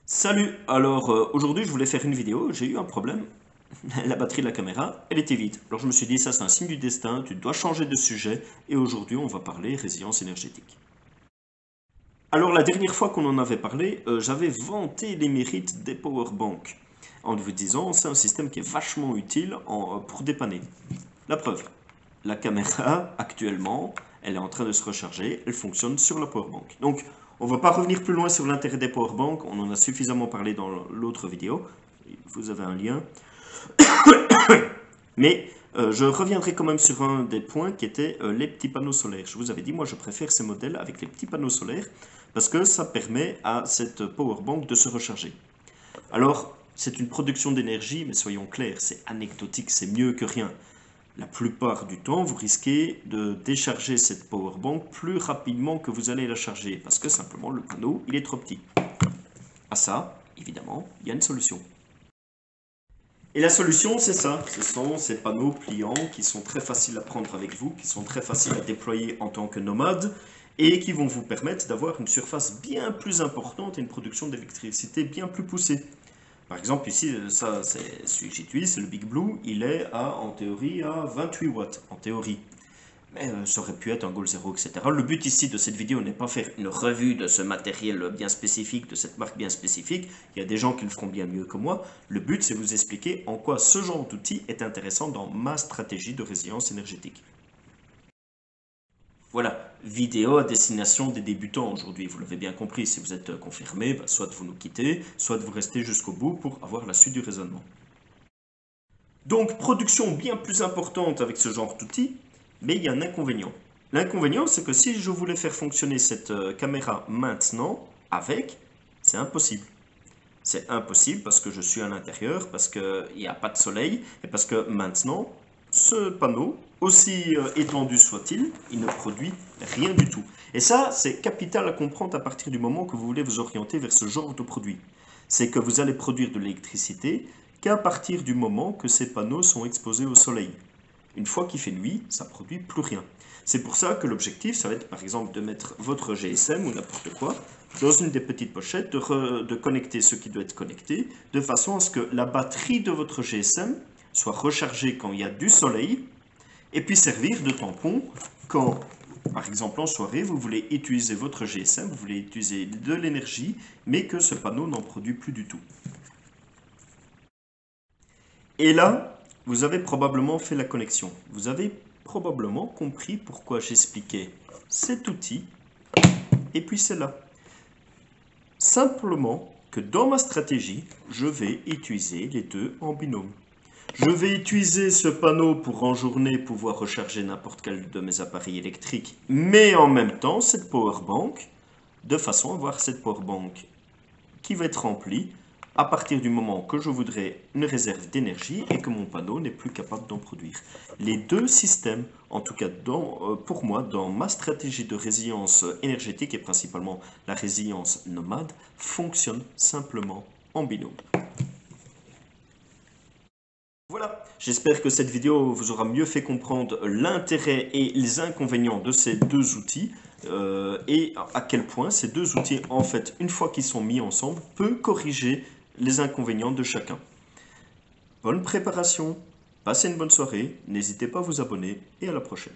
Salut, alors aujourd'hui je voulais faire une vidéo, j'ai eu un problème, la batterie de la caméra, elle était vide. Alors je me suis dit ça c'est un signe du destin, tu dois changer de sujet et aujourd'hui on va parler résilience énergétique. Alors la dernière fois qu'on en avait parlé, j'avais vanté les mérites des powerbanks en vous disant c'est un système qui est vachement utile pour dépanner. La preuve, la caméra actuellement, elle est en train de se recharger, elle fonctionne sur la powerbank. Donc on ne va pas revenir plus loin sur l'intérêt des powerbanks, on en a suffisamment parlé dans l'autre vidéo, vous avez un lien. Mais je reviendrai quand même sur un des points qui était les petits panneaux solaires. Je vous avais dit, moi je préfère ces modèles avec les petits panneaux solaires parce que ça permet à cette powerbank de se recharger. Alors, c'est une production d'énergie, mais soyons clairs, c'est anecdotique, c'est mieux que rien. La plupart du temps, vous risquez de décharger cette powerbank plus rapidement que vous allez la charger parce que simplement le panneau, il est trop petit. À ça, évidemment, il y a une solution. Et la solution, c'est ça. Ce sont ces panneaux pliants qui sont très faciles à prendre avec vous, qui sont très faciles à déployer en tant que nomade et qui vont vous permettre d'avoir une surface bien plus importante et une production d'électricité bien plus poussée. Par exemple, ici, ça, c'est celui que j'utilise, c'est le Big Blue. Il est en théorie, à 28 watts, en théorie. Mais ça aurait pu être un Goal Zero, etc. Le but ici de cette vidéo n'est pas faire une revue de ce matériel bien spécifique, de cette marque bien spécifique. Il y a des gens qui le feront bien mieux que moi. Le but, c'est vous expliquer en quoi ce genre d'outil est intéressant dans ma stratégie de résilience énergétique. Voilà, vidéo à destination des débutants aujourd'hui. Vous l'avez bien compris, si vous êtes confirmé, soit vous nous quittez, soit vous restez jusqu'au bout pour avoir la suite du raisonnement. Donc, production bien plus importante avec ce genre d'outil, mais il y a un inconvénient. L'inconvénient, c'est que si je voulais faire fonctionner cette caméra maintenant, c'est impossible. C'est impossible parce que je suis à l'intérieur, parce qu'il n'y a pas de soleil, et parce que maintenant, ce panneau, aussi étendu soit-il, il ne produit rien du tout. Et ça, c'est capital à comprendre à partir du moment que vous voulez vous orienter vers ce genre de produit. C'est que vous allez produire de l'électricité qu'à partir du moment que ces panneaux sont exposés au soleil. Une fois qu'il fait nuit, ça ne produit plus rien. C'est pour ça que l'objectif, ça va être par exemple de mettre votre GSM ou n'importe quoi dans une des petites pochettes, de connecter ce qui doit être connecté, de façon à ce que la batterie de votre GSM soit rechargée quand il y a du soleil, et puis servir de tampon quand, par exemple en soirée, vous voulez utiliser votre GSM, vous voulez utiliser de l'énergie, mais que ce panneau n'en produit plus du tout. Et là, vous avez probablement fait la connexion. Vous avez probablement compris pourquoi j'expliquais cet outil et puis celle-là. Simplement que dans ma stratégie, je vais utiliser les deux en binôme. Je vais utiliser ce panneau pour en journée pouvoir recharger n'importe quel de mes appareils électriques, mais en même temps cette powerbank, de façon à avoir cette powerbank qui va être remplie à partir du moment que je voudrais une réserve d'énergie et que mon panneau n'est plus capable d'en produire. Les deux systèmes, en tout cas pour moi, dans ma stratégie de résilience énergétique et principalement la résilience nomade, fonctionnent simplement en binôme. Voilà, j'espère que cette vidéo vous aura mieux fait comprendre l'intérêt et les inconvénients de ces deux outils et à quel point ces deux outils, en fait, une fois qu'ils sont mis ensemble, peuvent corriger les inconvénients de chacun. Bonne préparation, passez une bonne soirée, n'hésitez pas à vous abonner et à la prochaine.